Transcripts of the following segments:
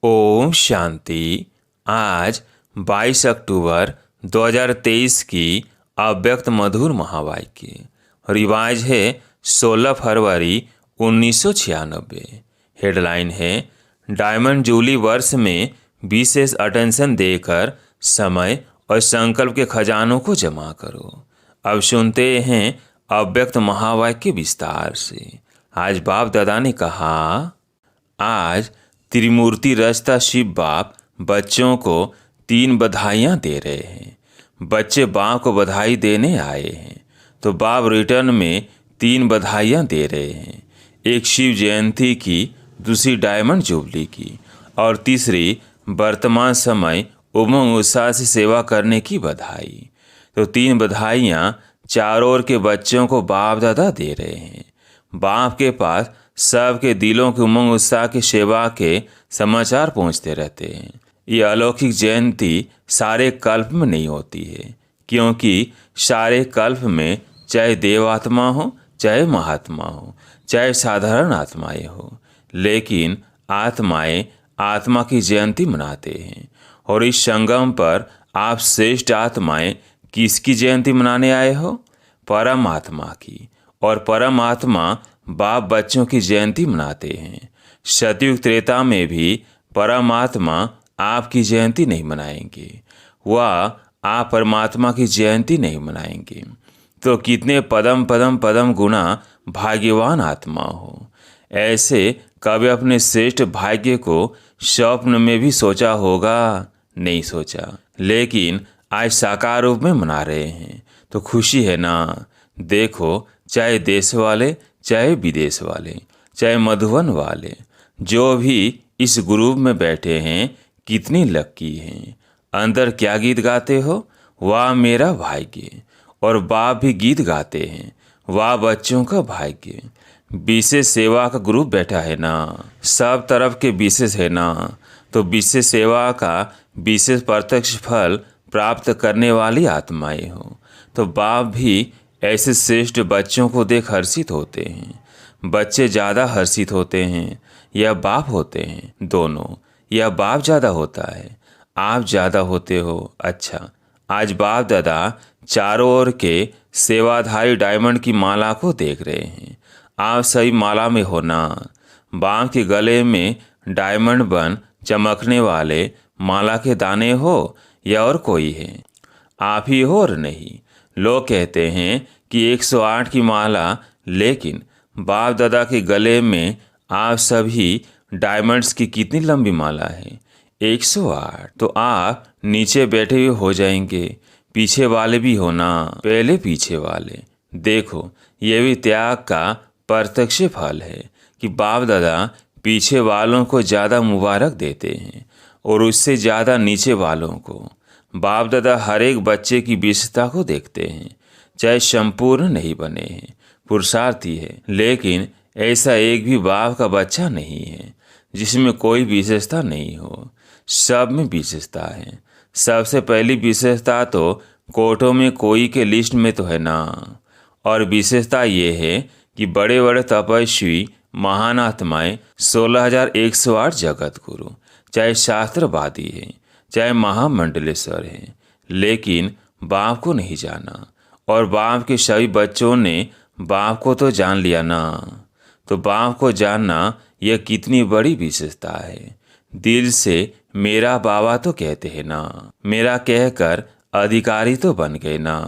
ओम शांति। आज 22 अक्टूबर 2023 की अव्यक्त मधुर महावाक्य। रिवाज है 16 फरवरी 1996। हेडलाइन है डायमंड जूबली वर्ष में विशेष अटेंशन देकर समय और संकल्प के खजानों को जमा करो। अब सुनते हैं अव्यक्त महावाक्य विस्तार से। आज बाप दादा ने कहा, आज त्रिमूर्ति रचता शिव बाप बच्चों को 3 बधाइयाँ दे रहे हैं। बच्चे बाप को बधाई देने आए हैं तो बाप रिटर्न में 3 बधाइयाँ दे रहे हैं। एक शिव जयंती की, दूसरी डायमंड जुबली की और तीसरी वर्तमान समय उमंग उत्साह से सेवा करने की बधाई। तो 3 बधाइयाँ चारों ओर के बच्चों को बाप दादा दे रहे हैं। बाप के पास सबके दिलों के उमंग उत्साह की सेवा के समाचार पहुंचते रहते हैं। ये अलौकिक जयंती सारे कल्प में नहीं होती है, क्योंकि सारे कल्प में चाहे देवात्मा हो, चाहे महात्मा हो, चाहे साधारण आत्माएं हो, लेकिन आत्माएं आत्मा की जयंती मनाते हैं। और इस संगम पर आप श्रेष्ठ आत्माएं किसकी जयंती मनाने आए हो? परमात्मा की। और परमात्मा बाप बच्चों की जयंती मनाते हैं। सतयुग त्रेता में भी परमात्मा आपकी जयंती नहीं मनाएंगे, वह आप परमात्मा की जयंती नहीं मनाएंगे। तो कितने पदम पदम पदम गुना भाग्यवान आत्मा हो। ऐसे कभी अपने श्रेष्ठ भाग्य को स्वप्न में भी सोचा होगा? नहीं सोचा, लेकिन आज साकार रूप में मना रहे हैं तो खुशी है ना। देखो, चाहे देश वाले, चाहे विदेश वाले, चाहे मधुबन वाले, जो भी इस ग्रुप में बैठे हैं, कितनी लक्की हैं। अंदर क्या गीत गाते हो? वाह मेरा भाग्य। और बाप भी गीत गाते हैं, वाह बच्चों का भाग्य। विशेष सेवा का ग्रुप बैठा है ना, सब तरफ के विशेष है ना। तो विशेष सेवा का विशेष प्रत्यक्ष फल प्राप्त करने वाली आत्माएं हो। तो बाप भी ऐसे श्रेष्ठ बच्चों को देख हर्षित होते हैं। बच्चे ज़्यादा हर्षित होते हैं या बाप होते हैं? दोनों। या बाप ज़्यादा होता है, आप ज़्यादा होते हो? अच्छा, आज बाप दादा चारों ओर के सेवाधारी डायमंड की माला को देख रहे हैं। आप सही माला में हो ना। बाप के गले में डायमंड बन चमकने वाले माला के दाने हो या और कोई है? आप ही हो और नहीं। लोग कहते हैं कि 108 की माला, लेकिन बाप दादा के गले में आप सभी डायमंड्स की कितनी लंबी माला है? 108। तो आप नीचे बैठे हुए हो जाएंगे, पीछे वाले भी हो ना, पहले पीछे वाले। देखो, ये भी त्याग का प्रत्यक्ष फल है कि बाप दादा पीछे वालों को ज़्यादा मुबारक देते हैं और उससे ज़्यादा नीचे वालों को। बाप दादा हर एक बच्चे की विशेषता को देखते हैं, चाहे संपूर्ण नहीं बने हैं, पुरुषार्थी है, लेकिन ऐसा एक भी बाप का बच्चा नहीं है जिसमें कोई विशेषता नहीं हो। सब में विशेषता है। सबसे पहली विशेषता तो कोटों में कोई के लिस्ट में तो है ना। और विशेषता ये है कि बड़े बड़े तपस्वी महान आत्माएं 16,108 जगत गुरु, चाहे शास्त्रवादी है, चाहे महामंडलेश्वर है, लेकिन बाप को नहीं जाना। और बाप के सभी बच्चों ने बाप को तो जान लिया ना। तो बाप को जानना यह कितनी बड़ी विशेषता है। दिल से मेरा बाबा तो कहते हैं ना, मेरा कहकर अधिकारी तो बन गए ना।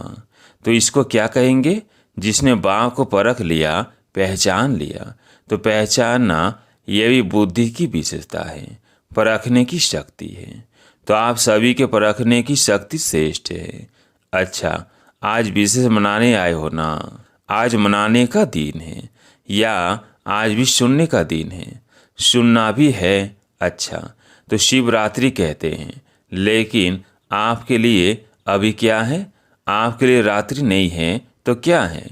तो इसको क्या कहेंगे? जिसने बाप को परख लिया, पहचान लिया। तो पहचानना यह भी बुद्धि की विशेषता है, परखने की शक्ति है। तो आप सभी के परखने की शक्ति श्रेष्ठ है। अच्छा, आज विशेष मनाने आए हो ना। आज मनाने का दिन है या आज भी सुनने का दिन है? सुनना भी है। अच्छा, तो शिवरात्रि कहते हैं, लेकिन आपके लिए अभी क्या है? आपके लिए रात्रि नहीं है तो क्या है?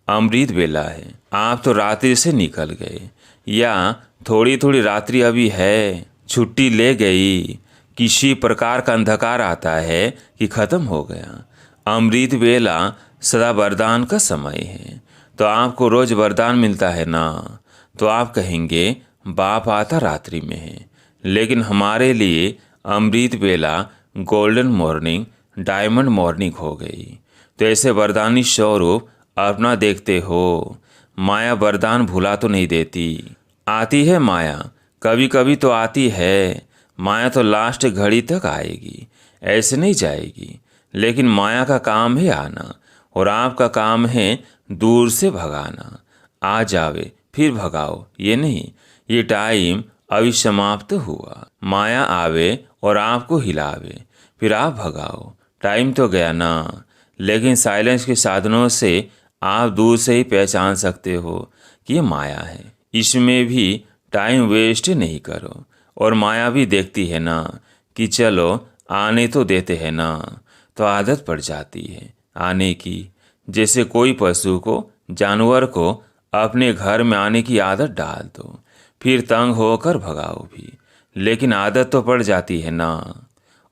अमृत बेला है। आप तो रात्रि से निकल गए, या थोड़ी थोड़ी रात्रि अभी है, छुट्टी ले गई। किसी प्रकार का अंधकार आता है कि खत्म हो गया। अमृत बेला सदा वरदान का समय है, तो आपको रोज वरदान मिलता है ना। तो आप कहेंगे बाप आता रात्रि में है, लेकिन हमारे लिए अमृत बेला गोल्डन मॉर्निंग, डायमंड मॉर्निंग हो गई। तो ऐसे वरदानी स्वरूप अपना देखते हो। माया वरदान भुला तो नहीं देती। आती है माया, कभी कभी तो आती है। माया तो लास्ट घड़ी तक आएगी, ऐसे नहीं जाएगी। लेकिन माया का काम है आना, और आपका काम है दूर से भगाना। आ जावे फिर भगाओ, ये नहीं। ये टाइम अभी समाप्त हुआ। माया आवे और आपको हिलावे, फिर आप भगाओ। टाइम तो गया ना। लेकिन साइलेंस के साधनों से आप दूर से ही पहचान सकते हो कि ये माया है। इसमें भी टाइम वेस्ट नहीं करो। और माया भी देखती है ना कि चलो आने तो देते हैं ना, तो आदत पड़ जाती है आने की। जैसे कोई पशु को, जानवर को अपने घर में आने की आदत डाल दो, फिर तंग होकर भगाओ भी, लेकिन आदत तो पड़ जाती है ना।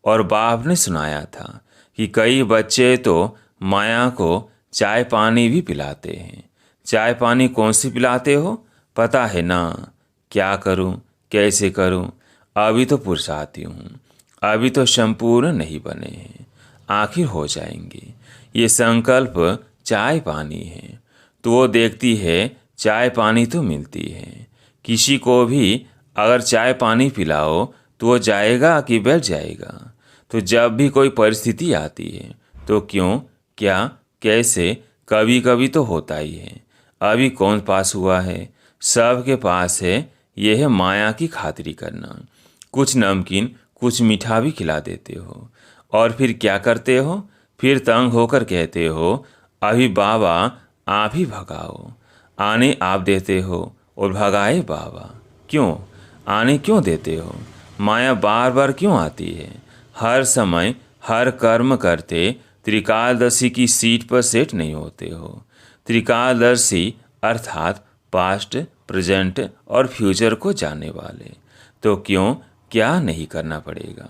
और बाप ने सुनाया था कि कई बच्चे तो माया को चाय पानी भी पिलाते हैं। चाय पानी कौन सी पिलाते हो पता है ना? क्या करूं, कैसे करूं, अभी तो पुरुषार्थी हूँ, अभी तो संपूर्ण नहीं बने हैं, आखिर हो जाएंगे। ये संकल्प चाय पानी है। तो वो देखती है चाय पानी तो मिलती है। किसी को भी अगर चाय पानी पिलाओ तो वो जाएगा कि बैठ जाएगा? तो जब भी कोई परिस्थिति आती है तो क्यों, क्या, कैसे, कभी कभी तो होता ही है। अभी कौन पास हुआ है? सबके पास है। यह है माया की खातिरी करना। कुछ नमकीन, कुछ मीठा भी खिला देते हो, और फिर क्या करते हो? फिर तंग होकर कहते हो अभी बाबा आप ही भगाओ। आने आप देते हो और भगाए बाबा। क्यों आने क्यों देते हो? माया बार बार क्यों आती है? हर समय हर कर्म करते त्रिकालदर्शी की सीट पर सेट नहीं होते हो। त्रिकालदर्शी अर्थात पास्ट, प्रेजेंट और फ्यूचर को जानने वाले। तो क्यों, क्या नहीं करना पड़ेगा?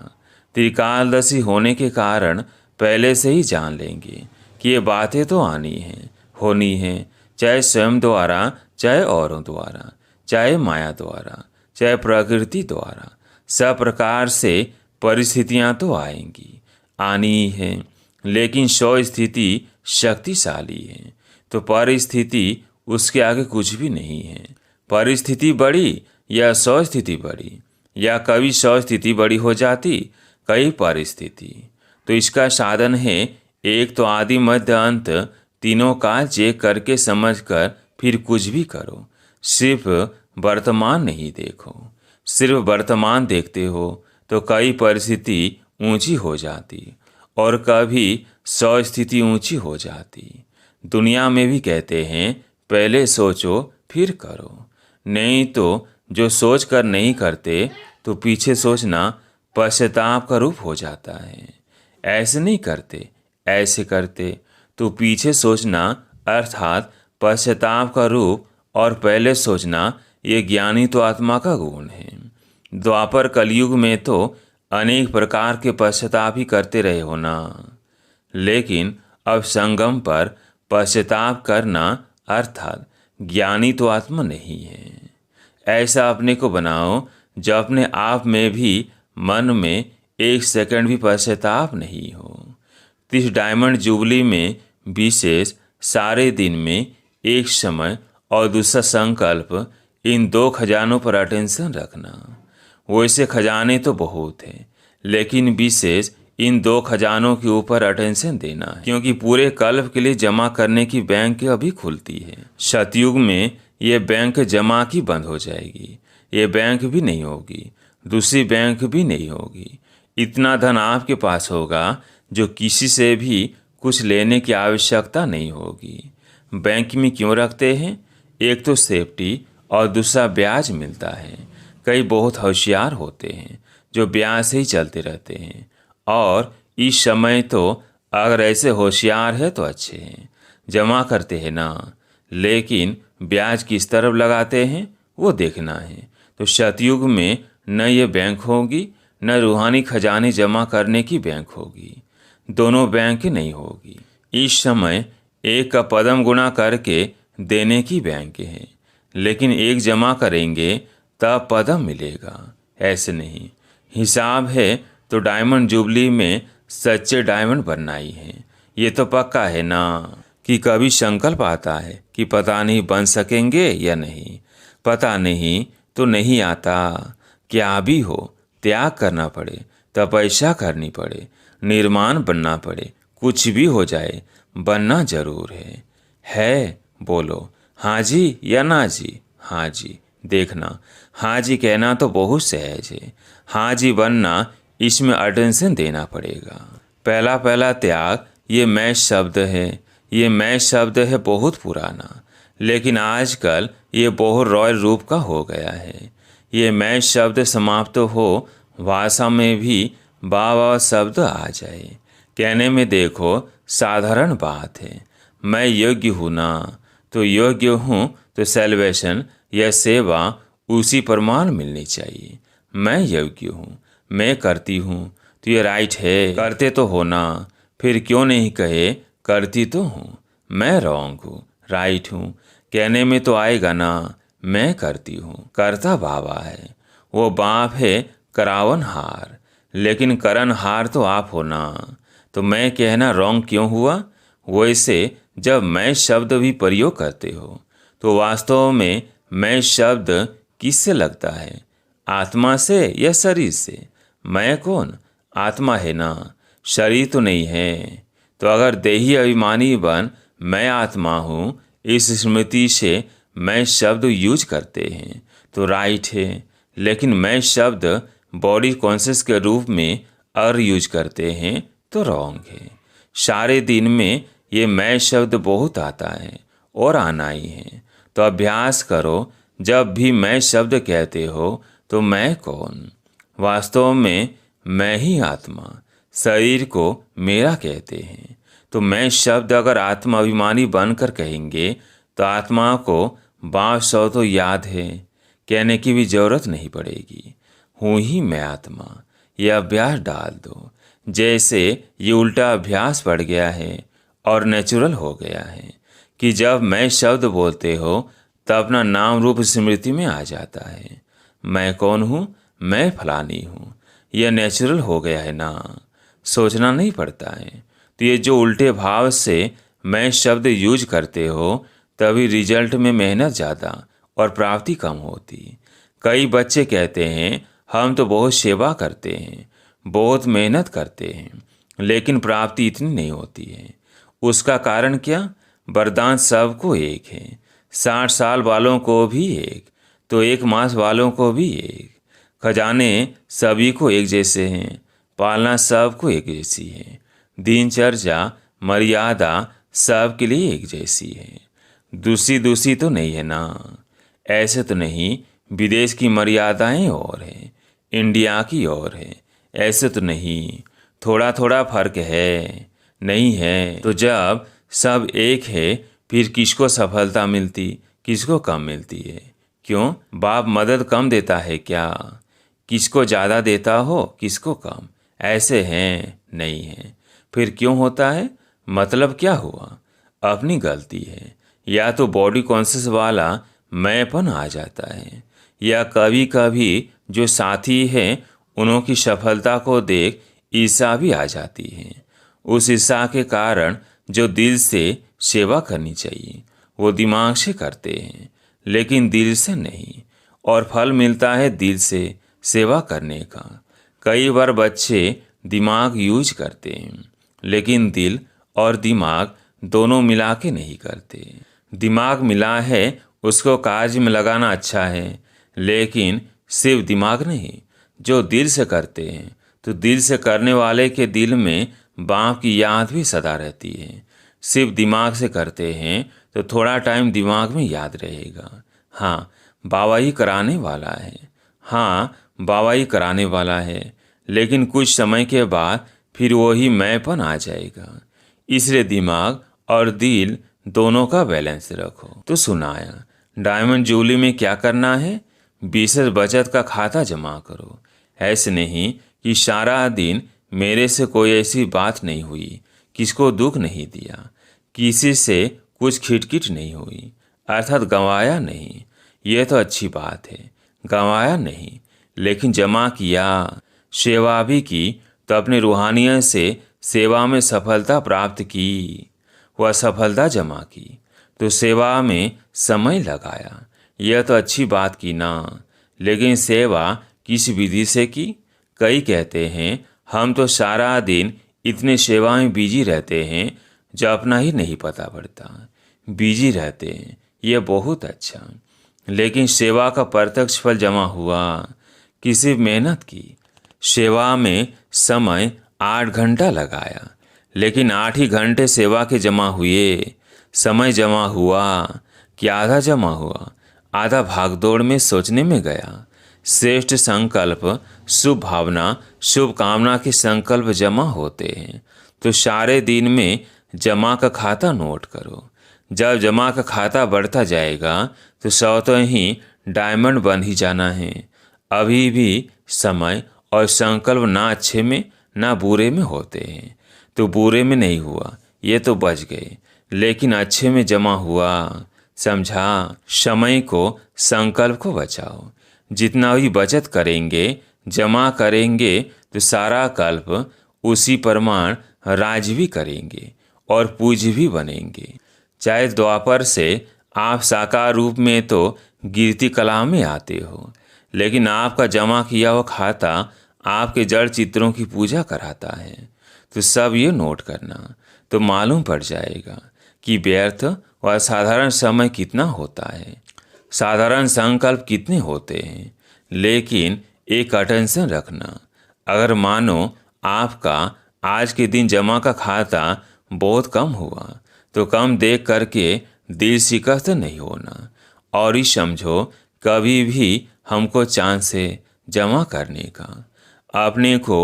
त्रिकालदर्शी होने के कारण पहले से ही जान लेंगे कि ये बातें तो आनी हैं, होनी हैं, चाहे स्वयं द्वारा, चाहे औरों द्वारा, चाहे माया द्वारा, चाहे प्रकृति द्वारा। सब प्रकार से परिस्थितियां तो आएंगी, आनी ही है। लेकिन स्व स्थिति शक्तिशाली है, तो परिस्थिति उसके आगे कुछ भी नहीं है। परिस्थिति बड़ी या स्व स्थिति बड़ी, या कभी स्व स्थिति बड़ी हो जाती, कई परिस्थिति। तो इसका साधन है एक तो आदि मध्य अंत तीनों का चेक करके समझकर फिर कुछ भी करो। सिर्फ वर्तमान नहीं देखो। सिर्फ वर्तमान देखते हो तो कई परिस्थिति ऊंची हो जाती, और कभी सौ स्थिति ऊंची हो जाती। दुनिया में भी कहते हैं पहले सोचो फिर करो। नहीं तो जो सोच कर नहीं करते तो पीछे सोचना पश्चाताप का रूप हो जाता है। ऐसे नहीं करते, ऐसे करते तो पीछे सोचना अर्थात पश्चाताप का रूप, और पहले सोचना ये ज्ञानी तो आत्मा का गुण है। द्वापर कलयुग में तो अनेक प्रकार के पश्चाताप ही करते रहे हो ना। लेकिन अब संगम पर पश्चाताप करना अर्थात ज्ञानी तो आत्मा नहीं है। ऐसा अपने को बनाओ जो अपने आप में भी मन में एक सेकंड भी पश्चाताप नहीं हो। इस डायमंड जुबली में विशेष सारे दिन में एक समय और दूसरा संकल्प, इन दो खजानों पर अटेंशन रखना। वैसे खजाने तो बहुत हैं, लेकिन विशेष इन दो खजानों के ऊपर अटेंशन देना है, क्योंकि पूरे कल्प के लिए जमा करने की बैंक अभी खुलती है। सतयुग में ये बैंक जमा की बंद हो जाएगी। ये बैंक भी नहीं होगी, दूसरी बैंक भी नहीं होगी। इतना धन आपके पास होगा जो किसी से भी कुछ लेने की आवश्यकता नहीं होगी। बैंक में क्यों रखते हैं? एक तो सेफ्टी और दूसरा ब्याज मिलता है। कई बहुत होशियार होते हैं जो ब्याज से ही चलते रहते हैं, और इस समय तो अगर ऐसे होशियार है तो अच्छे हैं, जमा करते हैं ना। लेकिन ब्याज किस तरफ लगाते हैं वो देखना है। तो सतयुग में न ये बैंक होगी, न रूहानी खजाने जमा करने की बैंक होगी। दोनों बैंक नहीं होगी। इस समय एक का पदम गुणा करके देने की बैंक है, लेकिन एक जमा करेंगे तब पदम मिलेगा। ऐसे नहीं। हिसाब है तो डायमंड जुबली में सच्चे डायमंड बनना ही है। ये तो पक्का है ना कि कभी संकल्प आता है कि पता नहीं बन सकेंगे या नहीं। पता नहीं तो नहीं आता। क्या भी हो, त्याग करना पड़े, तपस्या करनी पड़े, निर्माण बनना पड़े, कुछ भी हो जाए, बनना जरूर है। बोलो हाँ जी या ना जी। हाँ जी। देखना, हाँ जी कहना तो बहुत सहज है, हाँ जी बनना इसमें अटेंशन देना पड़ेगा। पहला पहला त्याग, ये मैं शब्द है। ये मैं शब्द है बहुत पुराना, लेकिन आजकल ये बहुत रॉयल रूप का हो गया है। ये मैं शब्द समाप्त हो, भाषा में भी वाह शब्द आ जाए। कहने में देखो साधारण बात है, मैं योग्य हूँ ना, तो योग्य हूँ तो सेल्वेशन या सेवा उसी प्रमाण मिलनी चाहिए। मैं योग्य हूँ, मैं करती हूँ, तो ये राइट है, करते तो हो ना, फिर क्यों नहीं कहे करती तो हूँ। मैं रॉन्ग हूँ, राइट हूँ, कहने में तो आएगा ना। मैं करती हूँ, करता बाबा है, वो बाप है करावन हार, लेकिन करन हार तो आप हो ना। तो मैं कहना रॉन्ग क्यों हुआ? वैसे जब मैं शब्द भी प्रयोग करते हो तो वास्तव में मैं शब्द किससे लगता है? आत्मा से या शरीर से? मैं कौन? आत्मा है ना, शरीर तो नहीं है। तो अगर देही अभिमानी बन मैं आत्मा हूँ इस स्मृति से मैं शब्द यूज करते हैं तो राइट है, लेकिन मैं शब्द बॉडी कॉन्शियस के रूप में यूज करते हैं तो रॉन्ग है। सारे दिन में ये मैं शब्द बहुत आता है और आना ही है। तो अभ्यास करो, जब भी मैं शब्द कहते हो तो मैं कौन? वास्तव में मैं ही आत्मा, शरीर को मेरा कहते हैं। तो मैं शब्द अगर आत्मा अभिमानी बनकर कहेंगे तो आत्मा को 500 तो याद है, कहने की भी जरूरत नहीं पड़ेगी। हूँ ही मैं आत्मा, ये अभ्यास डाल दो। जैसे ये उल्टा अभ्यास पड़ गया है और नेचुरल हो गया है कि जब मैं शब्द बोलते हो तब अपना नाम रूप स्मृति में आ जाता है। मैं कौन हूँ? मैं फलानी हूँ। यह नेचुरल हो गया है ना, सोचना नहीं पड़ता है। तो ये जो उल्टे भाव से मैं शब्द यूज करते हो तभी रिजल्ट में मेहनत ज़्यादा और प्राप्ति कम होती। कई बच्चे कहते हैं हम तो बहुत सेवा करते हैं, बहुत मेहनत करते हैं, लेकिन प्राप्ति इतनी नहीं होती है। उसका कारण क्या? वरदान सबको एक है, 60 साल वालों को भी एक, तो 1 मास वालों को भी एक। खजाने सभी को एक जैसे हैं, पालना सबको एक जैसी है, दिनचर्या मर्यादा सबके लिए एक जैसी है। दूसरी दूसरी तो नहीं है ना। ऐसे तो नहीं, विदेश की मर्यादाएं और है, इंडिया की और है। ऐसे तो नहीं, थोड़ा थोड़ा फर्क है। नहीं है तो जब सब एक है फिर किसको सफलता मिलती, किसको कम मिलती है? क्यों? बाप मदद कम देता है क्या? किसको ज़्यादा देता हो, किसको कम? ऐसे हैं नहीं है। फिर क्यों होता है? मतलब क्या हुआ? अपनी गलती है, या तो बॉडी कॉन्शियस वाला मैंपन आ जाता है, या कभी कभी जो साथी हैं उन्हों की सफलता को देख ईर्ष्या भी आ जाती है। उस ईर्ष्या के कारण जो दिल से सेवा करनी चाहिए वो दिमाग से करते हैं, लेकिन दिल से नहीं, और फल मिलता है दिल से सेवा करने का। कई बार बच्चे दिमाग यूज करते हैं, लेकिन दिल और दिमाग दोनों मिला के नहीं करते। दिमाग मिला है उसको कार्य में लगाना अच्छा है, लेकिन सिर्फ दिमाग नहीं, जो दिल से करते हैं तो दिल से करने वाले के दिल में बाप की याद भी सदा रहती है। सिर्फ दिमाग से करते हैं तो थोड़ा टाइम दिमाग में याद रहेगा, हाँ बाबा ही कराने वाला है, हाँ बाबा ही कराने वाला है, लेकिन कुछ समय के बाद फिर वही मैंपन आ जाएगा। इसलिए दिमाग और दिल दोनों का बैलेंस रखो। तो सुनाया डायमंड जुबली में क्या करना है? 20 बचत का खाता जमा करो। ऐसे नहीं कि सारा दिन मेरे से कोई ऐसी बात नहीं हुई, किसको दुख नहीं दिया, किसी से कुछ खिटखिट नहीं हुई, अर्थात गंवाया नहीं। यह तो अच्छी बात है, गंवाया नहीं, लेकिन जमा किया, सेवा भी की, तो अपनी रूहानियत से सेवा में सफलता प्राप्त की। वह सफलता जमा की तो सेवा में समय लगाया, यह तो अच्छी बात की ना, लेकिन सेवा किस विधि से की? कई कहते हैं हम तो सारा दिन इतने सेवा में बिजी रहते हैं जो अपना ही नहीं पता पड़ता। बिजी रहते हैं, यह बहुत अच्छा, लेकिन सेवा का प्रत्यक्ष फल जमा हुआ। किसी मेहनत की, सेवा में समय 8 घंटा लगाया, लेकिन 8 ही घंटे सेवा के जमा हुए। समय जमा हुआ कि आधा जमा हुआ, आधा भागदौड़ में सोचने में गया। श्रेष्ठ संकल्प, शुभ भावना, शुभ कामना के संकल्प जमा होते हैं तो सारे दिन में जमा का खाता नोट करो। जब जमा का खाता बढ़ता जाएगा तो स्वतः ही डायमंड बन ही जाना है। अभी भी समय और संकल्प ना अच्छे में ना बुरे में होते हैं, तो बुरे में नहीं हुआ ये तो बच गए, लेकिन अच्छे में जमा हुआ। समझा? समय को, संकल्प को बचाओ। जितना भी बचत करेंगे, जमा करेंगे तो सारा कल्प उसी प्रमाण राज भी करेंगे और पूज्य भी बनेंगे। चाहे द्वापर से आप साकार रूप में तो गिरती कला में आते हो, लेकिन आपका जमा किया हुआ खाता आपके जड़ चित्रों की पूजा कराता है। तो सब ये नोट करना, तो मालूम पड़ जाएगा कि व्यर्थ और असाधारण समय कितना होता है, साधारण संकल्प कितने होते हैं। लेकिन एक अटेंशन रखना, अगर मानो आपका आज के दिन जमा का खाता बहुत कम हुआ तो कम देख करके दिल शिकस्त नहीं होना, और ही समझो कभी भी हमको चांस है जमा करने का। अपने को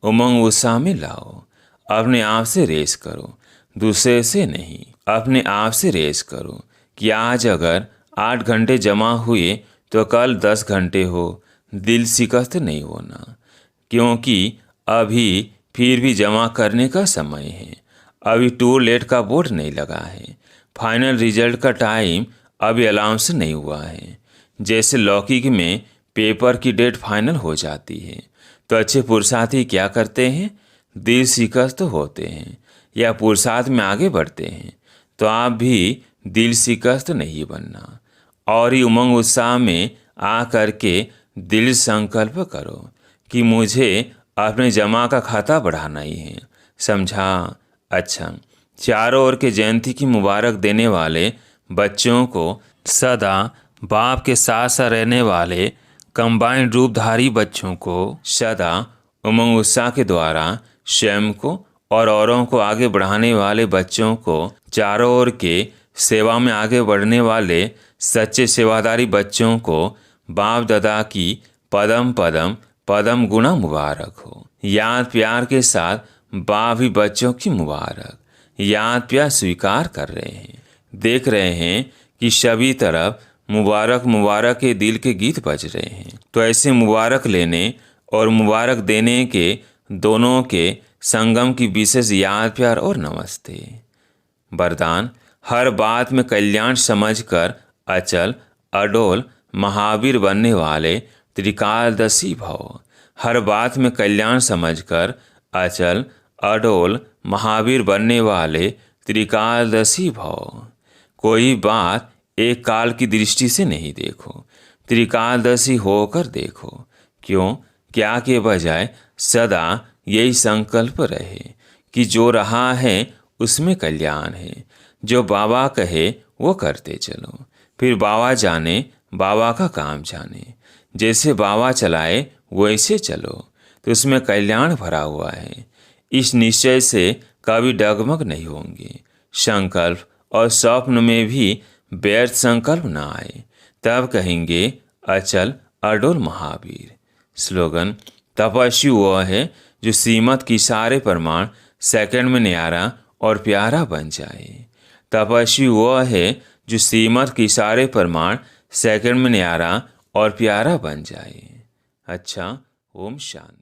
उमंग उत्साह में लाओ, अपने आप से रेस करो, दूसरे से नहीं। अपने आप से रेस करो कि आज अगर 8 घंटे जमा हुए तो कल 10 घंटे हो। दिल शिकस्त नहीं होना, क्योंकि अभी फिर भी जमा करने का समय है। अभी टू लेट का बोर्ड नहीं लगा है। फाइनल रिजल्ट का टाइम अभी अनाउंस नहीं हुआ है। जैसे लौकिक में पेपर की डेट फाइनल हो जाती है तो अच्छे पुरुषार्थी क्या करते हैं? दिल शिकस्त होते हैं या पुरुषार्थ में आगे बढ़ते हैं। तो आप भी दिल शिकस्त नहीं बनना, और ही उमंग उत्साह में आ करके दिल संकल्प करो कि मुझे अपने जमा का खाता बढ़ाना ही है। समझा? अच्छा, चारों ओर के जयंती की मुबारक देने वाले बच्चों को, सदा बाप के साथ साथ रहने वाले कंबाइंड रूपधारी बच्चों को, सदा उमंग उत्साह के द्वारा स्वयं को और औरों को आगे बढ़ाने वाले बच्चों को, चारों ओर के सेवा में आगे बढ़ने वाले सच्चे सेवादारी बच्चों को बाप दादा की पदम पदम पदम गुना मुबारक हो। याद प्यार के साथ बाप भी बच्चों की मुबारक याद प्यार स्वीकार कर रहे हैं। देख रहे हैं कि सभी तरफ मुबारक मुबारक के दिल के गीत बज रहे हैं। तो ऐसे मुबारक लेने और मुबारक देने के दोनों के संगम की विशेष याद प्यार और नमस्ते। वरदान, हर बात में कल्याण समझकर अचल अडोल महावीर बनने वाले त्रिकालदर्शी भव। हर बात में कल्याण समझकर अचल अडोल महावीर बनने वाले त्रिकालदर्शी भव। कोई बात एक काल की दृष्टि से नहीं देखो, त्रिकालदर्शी होकर देखो। क्यों? क्या के बजाय सदा यही संकल्प रहे कि जो रहा है उसमें कल्याण है। जो बाबा कहे वो करते चलो, फिर बाबा जाने बाबा का काम जाने। जैसे बाबा चलाए वैसे चलो, तो उसमें कल्याण भरा हुआ है। इस निश्चय से कभी डगमग नहीं होंगे। संकल्प और स्वप्न में भी व्यर्थ संकल्प न आए, तब कहेंगे अचल अडोल महावीर। स्लोगन, तपस्वी वह है जो श्रीमत की सारे प्रमाण सेकंड में न्यारा और प्यारा बन जाए। तपस्वी वह है जो श्रीमत की सारे प्रमाण सेकंड में न्यारा और प्यारा बन जाए। अच्छा, ओम शांति।